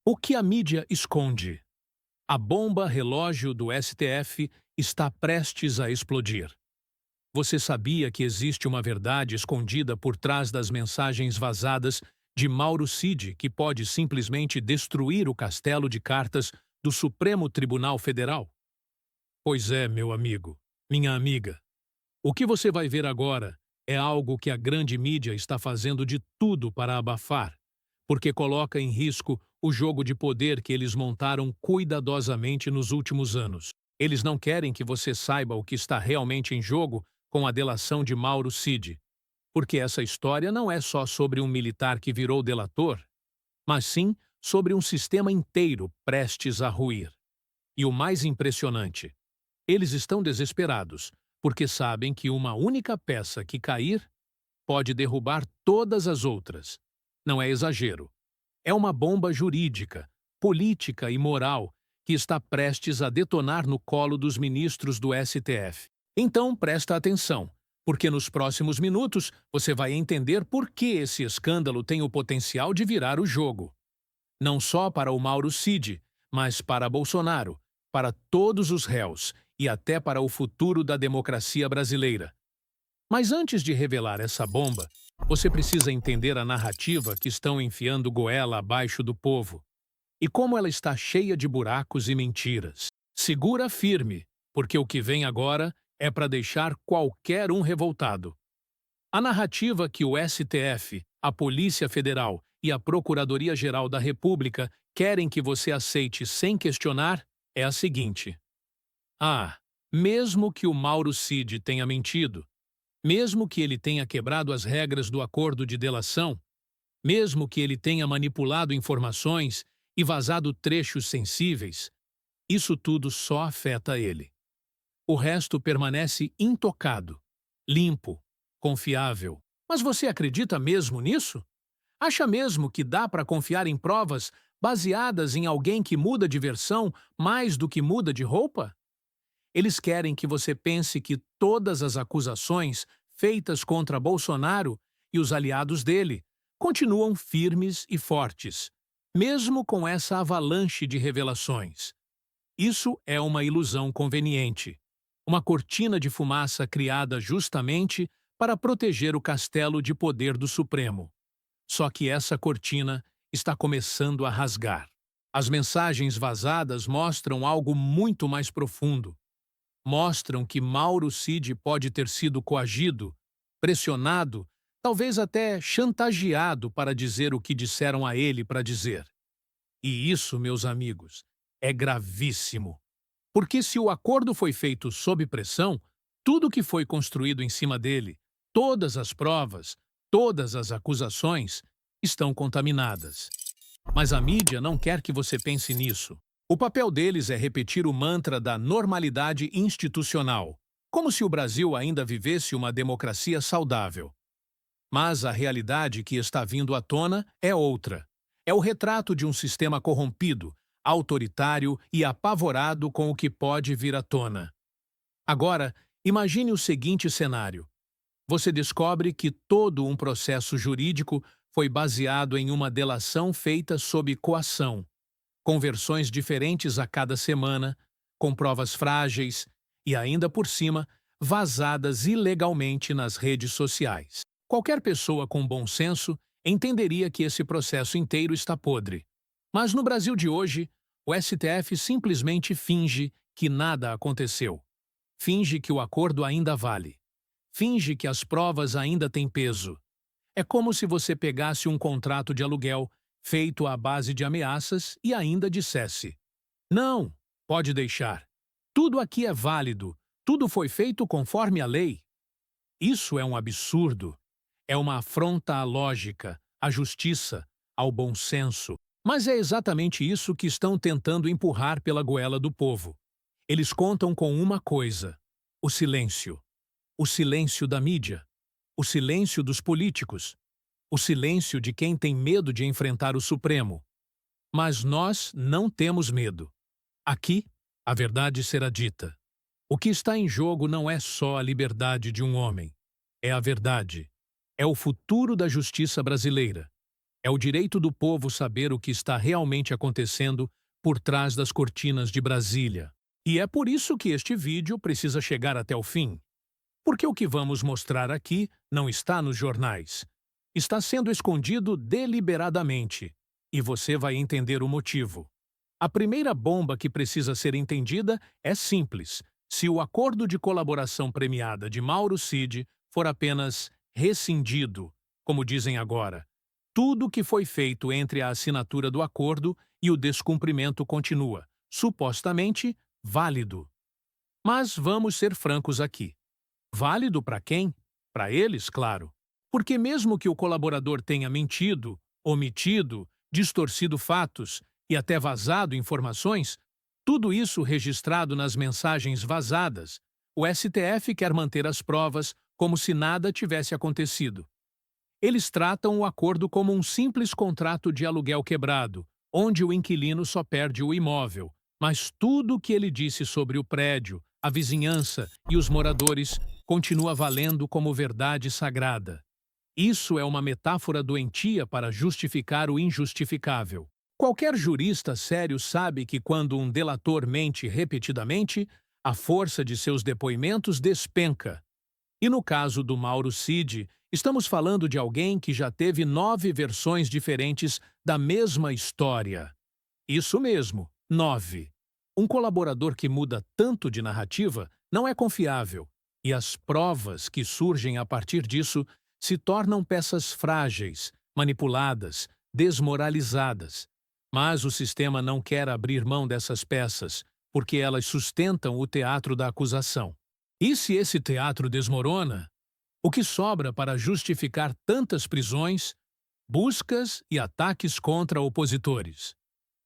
O que a mídia esconde? A bomba relógio do STF está prestes a explodir. Você sabia que existe uma verdade escondida por trás das mensagens vazadas de Mauro Cid que pode simplesmente destruir o castelo de cartas do Supremo Tribunal Federal? Pois é, meu amigo, minha amiga. O que você vai ver agora é algo que a grande mídia está fazendo de tudo para abafar, porque coloca em risco o jogo de poder que eles montaram cuidadosamente nos últimos anos. Eles não querem que você saiba o que está realmente em jogo com a delação de Mauro Cid, porque essa história não é só sobre um militar que virou delator, mas sim sobre um sistema inteiro prestes a ruir. E o mais impressionante, eles estão desesperados, porque sabem que uma única peça que cair pode derrubar todas as outras. Não é exagero. É uma bomba jurídica, política e moral que está prestes a detonar no colo dos ministros do STF. Então, presta atenção, porque nos próximos minutos você vai entender por que esse escândalo tem o potencial de virar o jogo. Não só para o Mauro Cid, mas para Bolsonaro, para todos os réus e até para o futuro da democracia brasileira. Mas antes de revelar essa bomba, você precisa entender a narrativa que estão enfiando goela abaixo do povo e como ela está cheia de buracos e mentiras. Segura firme, porque o que vem agora é para deixar qualquer um revoltado. A narrativa que o STF, a Polícia Federal e a Procuradoria-Geral da República querem que você aceite sem questionar é a seguinte: mesmo que o Mauro Cid tenha mentido, mesmo que ele tenha quebrado as regras do acordo de delação, mesmo que ele tenha manipulado informações e vazado trechos sensíveis, isso tudo só afeta ele. O resto permanece intocado, limpo, confiável. Mas você acredita mesmo nisso? Acha mesmo que dá para confiar em provas baseadas em alguém que muda de versão mais do que muda de roupa? Eles querem que você pense que todas as acusações feitas contra Bolsonaro e os aliados dele continuam firmes e fortes, mesmo com essa avalanche de revelações. Isso é uma ilusão conveniente, uma cortina de fumaça criada justamente para proteger o castelo de poder do Supremo. Só que essa cortina está começando a rasgar. As mensagens vazadas mostram algo muito mais profundo. Mostram que Mauro Cid pode ter sido coagido, pressionado, talvez até chantageado para dizer o que disseram a ele para dizer. E isso, meus amigos, é gravíssimo. Porque se o acordo foi feito sob pressão, tudo que foi construído em cima dele, todas as provas, todas as acusações, estão contaminadas. Mas a mídia não quer que você pense nisso. O papel deles é repetir o mantra da normalidade institucional, como se o Brasil ainda vivesse uma democracia saudável. Mas a realidade que está vindo à tona é outra. É o retrato de um sistema corrompido, autoritário e apavorado com o que pode vir à tona. Agora, imagine o seguinte cenário. Você descobre que todo um processo jurídico foi baseado em uma delação feita sob coação, com versões diferentes a cada semana, com provas frágeis e, ainda por cima, vazadas ilegalmente nas redes sociais. Qualquer pessoa com bom senso entenderia que esse processo inteiro está podre. Mas no Brasil de hoje, o STF simplesmente finge que nada aconteceu. Finge que o acordo ainda vale. Finge que as provas ainda têm peso. É como se você pegasse um contrato de aluguel feito à base de ameaças e ainda dissesse: "Não, pode deixar. Tudo aqui é válido. Tudo foi feito conforme a lei." Isso é um absurdo. É uma afronta à lógica, à justiça, ao bom senso. Mas é exatamente isso que estão tentando empurrar pela goela do povo. Eles contam com uma coisa: o silêncio. O silêncio da mídia. O silêncio dos políticos. O silêncio de quem tem medo de enfrentar o Supremo. Mas nós não temos medo. Aqui, a verdade será dita. O que está em jogo não é só a liberdade de um homem. É a verdade. É o futuro da justiça brasileira. É o direito do povo saber o que está realmente acontecendo por trás das cortinas de Brasília. E é por isso que este vídeo precisa chegar até o fim. Porque o que vamos mostrar aqui não está nos jornais. Está sendo escondido deliberadamente. E você vai entender o motivo. A primeira bomba que precisa ser entendida é simples. Se o acordo de colaboração premiada de Mauro Cid for apenas rescindido, como dizem agora, tudo o que foi feito entre a assinatura do acordo e o descumprimento continua, supostamente, válido. Mas vamos ser francos aqui. Válido para quem? Para eles, claro. Porque mesmo que o colaborador tenha mentido, omitido, distorcido fatos e até vazado informações, tudo isso registrado nas mensagens vazadas, o STF quer manter as provas como se nada tivesse acontecido. Eles tratam o acordo como um simples contrato de aluguel quebrado, onde o inquilino só perde o imóvel, mas tudo o que ele disse sobre o prédio, a vizinhança e os moradores continua valendo como verdade sagrada. Isso é uma metáfora doentia para justificar o injustificável. Qualquer jurista sério sabe que quando um delator mente repetidamente, a força de seus depoimentos despenca. E no caso do Mauro Cid, estamos falando de alguém que já teve 9 versões diferentes da mesma história. Isso mesmo, 9. Um colaborador que muda tanto de narrativa não é confiável, e as provas que surgem a partir disso se tornam peças frágeis, manipuladas, desmoralizadas. Mas o sistema não quer abrir mão dessas peças, porque elas sustentam o teatro da acusação. E se esse teatro desmorona, o que sobra para justificar tantas prisões, buscas e ataques contra opositores?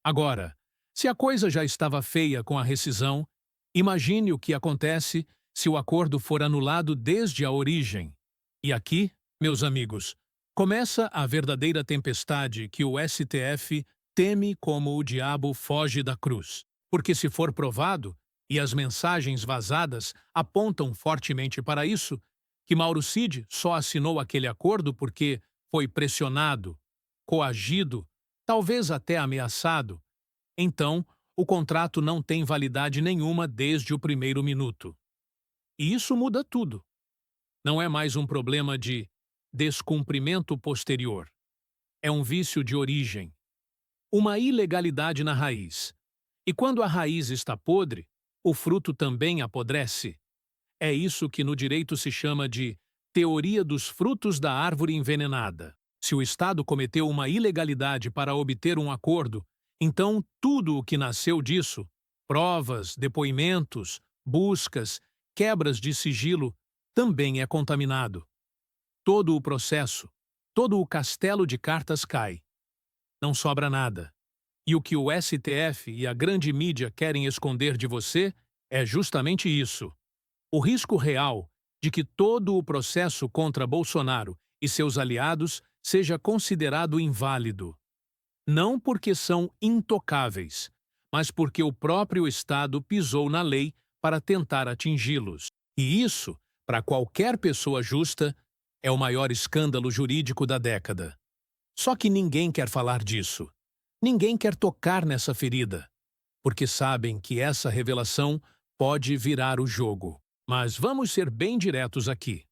Agora, se a coisa já estava feia com a rescisão, imagine o que acontece se o acordo for anulado desde a origem. E aqui, meus amigos, começa a verdadeira tempestade que o STF teme como o diabo foge da cruz. Porque se for provado, e as mensagens vazadas apontam fortemente para isso, que Mauro Cid só assinou aquele acordo porque foi pressionado, coagido, talvez até ameaçado, então o contrato não tem validade nenhuma desde o primeiro minuto. E isso muda tudo. Não é mais um problema de descumprimento posterior. É um vício de origem. Uma ilegalidade na raiz. E quando a raiz está podre, o fruto também apodrece. É isso que no direito se chama de teoria dos frutos da árvore envenenada. Se o Estado cometeu uma ilegalidade para obter um acordo, então tudo o que nasceu disso, provas, depoimentos, buscas, quebras de sigilo, também é contaminado. Todo o processo, todo o castelo de cartas cai. Não sobra nada. E o que o STF e a grande mídia querem esconder de você é justamente isso. O risco real de que todo o processo contra Bolsonaro e seus aliados seja considerado inválido. Não porque são intocáveis, mas porque o próprio Estado pisou na lei para tentar atingi-los. E isso, para qualquer pessoa justa, é o maior escândalo jurídico da década. Só que ninguém quer falar disso. Ninguém quer tocar nessa ferida, porque sabem que essa revelação pode virar o jogo. Mas vamos ser bem diretos aqui.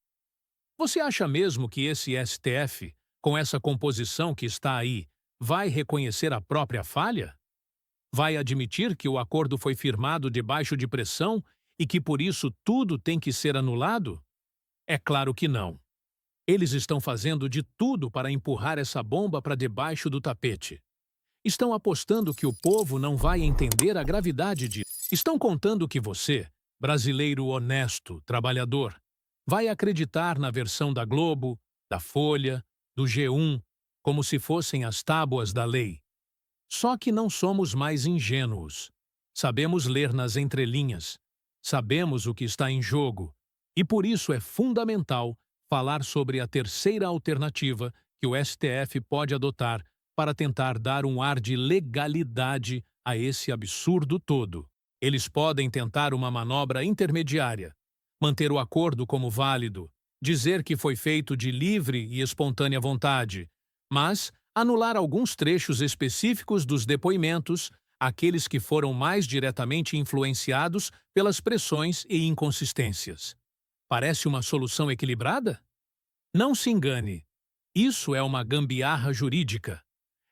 Você acha mesmo que esse STF, com essa composição que está aí, vai reconhecer a própria falha? Vai admitir que o acordo foi firmado debaixo de pressão e que por isso tudo tem que ser anulado? É claro que não. Eles estão fazendo de tudo para empurrar essa bomba para debaixo do tapete. Estão apostando que o povo não vai entender a gravidade disso. Estão contando que você, brasileiro honesto, trabalhador, vai acreditar na versão da Globo, da Folha, do G1, como se fossem as tábuas da lei. Só que não somos mais ingênuos. Sabemos ler nas entrelinhas. Sabemos o que está em jogo. E por isso é fundamental falar sobre a terceira alternativa que o STF pode adotar para tentar dar um ar de legalidade a esse absurdo todo. Eles podem tentar uma manobra intermediária, manter o acordo como válido, dizer que foi feito de livre e espontânea vontade, mas anular alguns trechos específicos dos depoimentos, aqueles que foram mais diretamente influenciados pelas pressões e inconsistências. Parece uma solução equilibrada? Não se engane. Isso é uma gambiarra jurídica.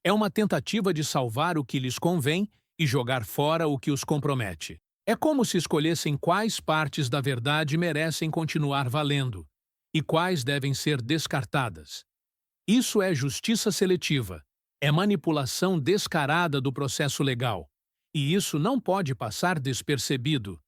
É uma tentativa de salvar o que lhes convém e jogar fora o que os compromete. É como se escolhessem quais partes da verdade merecem continuar valendo e quais devem ser descartadas. Isso é justiça seletiva, é manipulação descarada do processo legal. E isso não pode passar despercebido.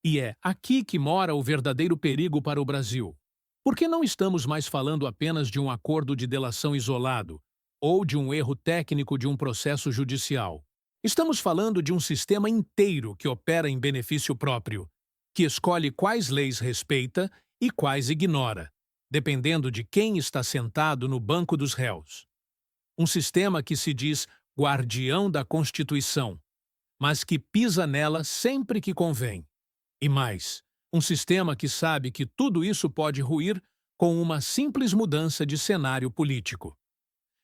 E é aqui que mora o verdadeiro perigo para o Brasil. Porque não estamos mais falando apenas de um acordo de delação isolado ou de um erro técnico de um processo judicial. Estamos falando de um sistema inteiro que opera em benefício próprio, que escolhe quais leis respeita e quais ignora, dependendo de quem está sentado no banco dos réus. Um sistema que se diz guardião da Constituição, mas que pisa nela sempre que convém. E mais, um sistema que sabe que tudo isso pode ruir com uma simples mudança de cenário político.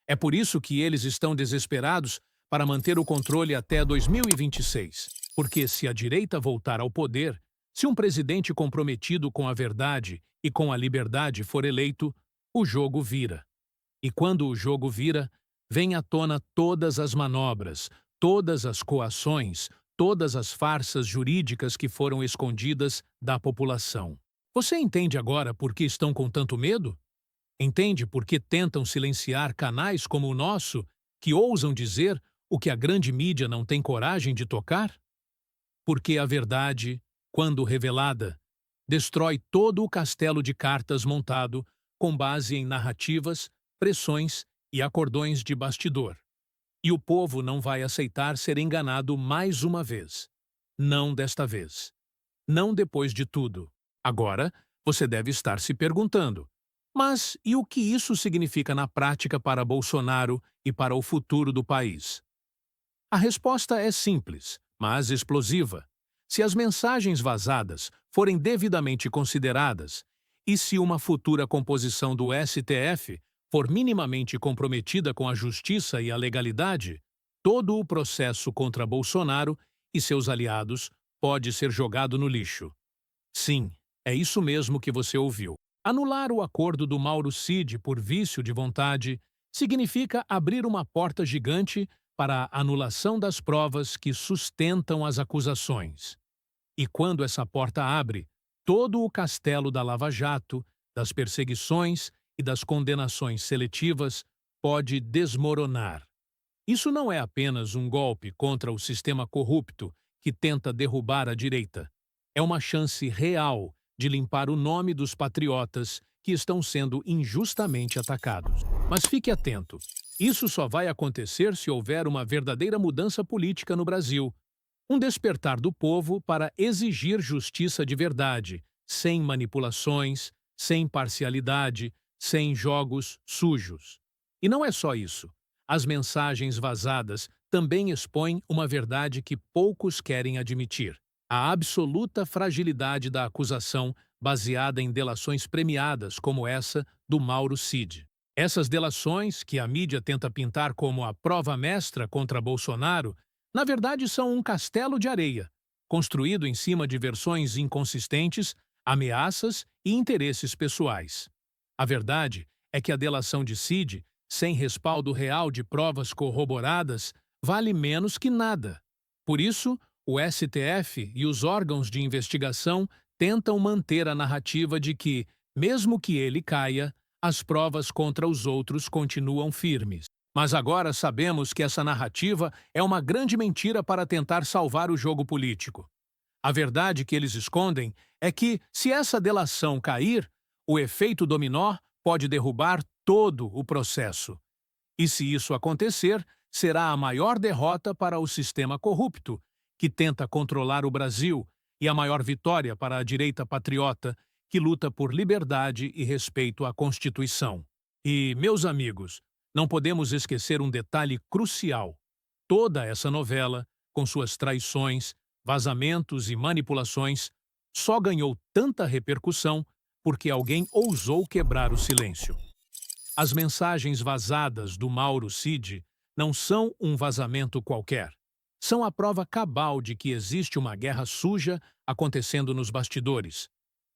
É por isso que eles estão desesperados para manter o controle até 2026, porque se a direita voltar ao poder, se um presidente comprometido com a verdade e com a liberdade for eleito, o jogo vira. E quando o jogo vira, vem à tona todas as manobras, todas as coações, todas as farsas jurídicas que foram escondidas da população. Você entende agora por que estão com tanto medo? Entende por que tentam silenciar canais como o nosso, que ousam dizer o que a grande mídia não tem coragem de tocar? Porque a verdade, quando revelada, destrói todo o castelo de cartas montado com base em narrativas, pressões e acordões de bastidor. E o povo não vai aceitar ser enganado mais uma vez. Não desta vez. Não depois de tudo. Agora, você deve estar se perguntando: mas e o que isso significa na prática para Bolsonaro e para o futuro do país? A resposta é simples, mas explosiva. Se as mensagens vazadas forem devidamente consideradas e se uma futura composição do STF for minimamente comprometida com a justiça e a legalidade, todo o processo contra Bolsonaro e seus aliados pode ser jogado no lixo. Sim, é isso mesmo que você ouviu. Anular o acordo do Mauro Cid por vício de vontade significa abrir uma porta gigante para a anulação das provas que sustentam as acusações. E quando essa porta abre, todo o castelo da Lava Jato, das perseguições e das condenações seletivas pode desmoronar. Isso não é apenas um golpe contra o sistema corrupto que tenta derrubar a direita. É uma chance real de limpar o nome dos patriotas que estão sendo injustamente atacados. Mas fique atento, isso só vai acontecer se houver uma verdadeira mudança política no Brasil. Um despertar do povo para exigir justiça de verdade, sem manipulações, sem parcialidade, sem jogos sujos. E não é só isso. As mensagens vazadas também expõem uma verdade que poucos querem admitir: a absoluta fragilidade da acusação baseada em delações premiadas como essa do Mauro Cid. Essas delações, que a mídia tenta pintar como a prova mestra contra Bolsonaro, na verdade são um castelo de areia, construído em cima de versões inconsistentes, ameaças e interesses pessoais. A verdade é que a delação de Cid, sem respaldo real de provas corroboradas, vale menos que nada. Por isso, o STF e os órgãos de investigação tentam manter a narrativa de que, mesmo que ele caia, as provas contra os outros continuam firmes. Mas agora sabemos que essa narrativa é uma grande mentira para tentar salvar o jogo político. A verdade que eles escondem é que, se essa delação cair, o efeito dominó pode derrubar todo o processo. E se isso acontecer, será a maior derrota para o sistema corrupto, que tenta controlar o Brasil, e a maior vitória para a direita patriota, que luta por liberdade e respeito à Constituição. E, meus amigos, não podemos esquecer um detalhe crucial. Toda essa novela, com suas traições, vazamentos e manipulações, só ganhou tanta repercussão porque alguém ousou quebrar o silêncio. As mensagens vazadas do Mauro Cid não são um vazamento qualquer. São a prova cabal de que existe uma guerra suja acontecendo nos bastidores.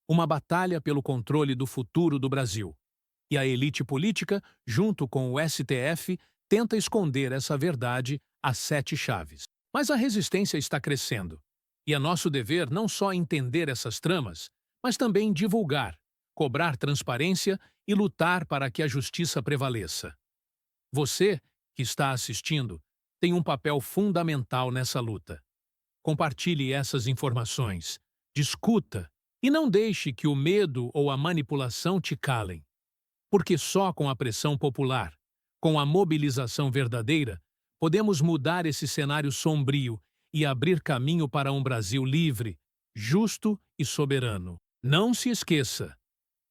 Uma batalha pelo controle do futuro do Brasil. E a elite política, junto com o STF, tenta esconder essa verdade a 7 chaves. Mas a resistência está crescendo. E é nosso dever não só entender essas tramas, mas também divulgar, cobrar transparência e lutar para que a justiça prevaleça. Você, que está assistindo, tem um papel fundamental nessa luta. Compartilhe essas informações, discuta e não deixe que o medo ou a manipulação te calem. Porque só com a pressão popular, com a mobilização verdadeira, podemos mudar esse cenário sombrio e abrir caminho para um Brasil livre, justo e soberano. Não se esqueça,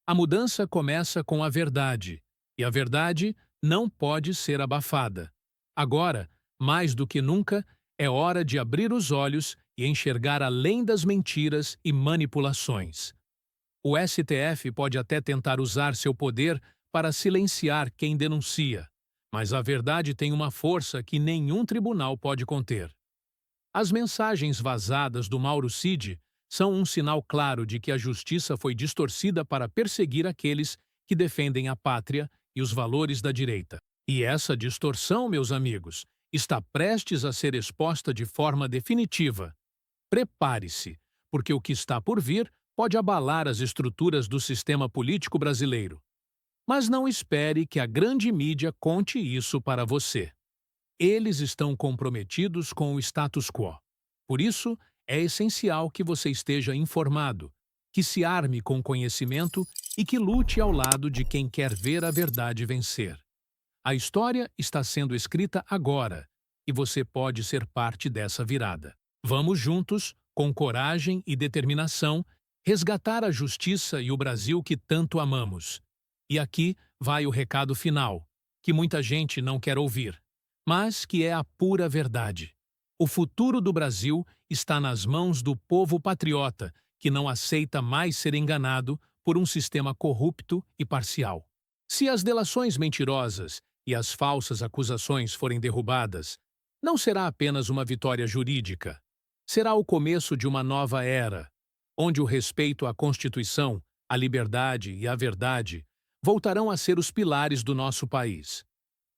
a mudança começa com a verdade, e a verdade não pode ser abafada. Agora, mais do que nunca, é hora de abrir os olhos e enxergar além das mentiras e manipulações. O STF pode até tentar usar seu poder para silenciar quem denuncia, mas a verdade tem uma força que nenhum tribunal pode conter. As mensagens vazadas do Mauro Cid são um sinal claro de que a justiça foi distorcida para perseguir aqueles que defendem a pátria e os valores da direita. E essa distorção, meus amigos, está prestes a ser exposta de forma definitiva. Prepare-se, porque o que está por vir pode abalar as estruturas do sistema político brasileiro. Mas não espere que a grande mídia conte isso para você. Eles estão comprometidos com o status quo. Por isso, é essencial que você esteja informado, que se arme com conhecimento e que lute ao lado de quem quer ver a verdade vencer. A história está sendo escrita agora e você pode ser parte dessa virada. Vamos juntos, com coragem e determinação, resgatar a justiça e o Brasil que tanto amamos. E aqui vai o recado final, que muita gente não quer ouvir, mas que é a pura verdade. O futuro do Brasil está nas mãos do povo patriota, que não aceita mais ser enganado por um sistema corrupto e parcial. Se as delações mentirosas e as falsas acusações forem derrubadas, não será apenas uma vitória jurídica. Será o começo de uma nova era, onde o respeito à Constituição, a liberdade e a verdade voltarão a ser os pilares do nosso país.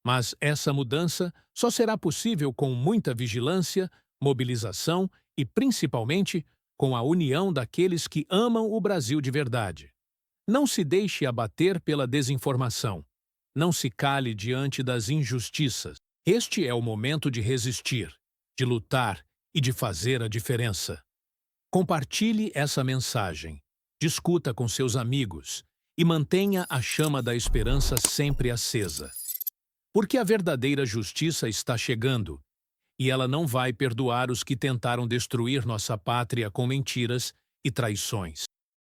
Mas essa mudança só será possível com muita vigilância, mobilização e, principalmente, com a união daqueles que amam o Brasil de verdade. Não se deixe abater pela desinformação. Não se cale diante das injustiças. Este é o momento de resistir, de lutar e de fazer a diferença. Compartilhe essa mensagem, discuta com seus amigos e mantenha a chama da esperança sempre acesa. Porque a verdadeira justiça está chegando, e ela não vai perdoar os que tentaram destruir nossa pátria com mentiras e traições.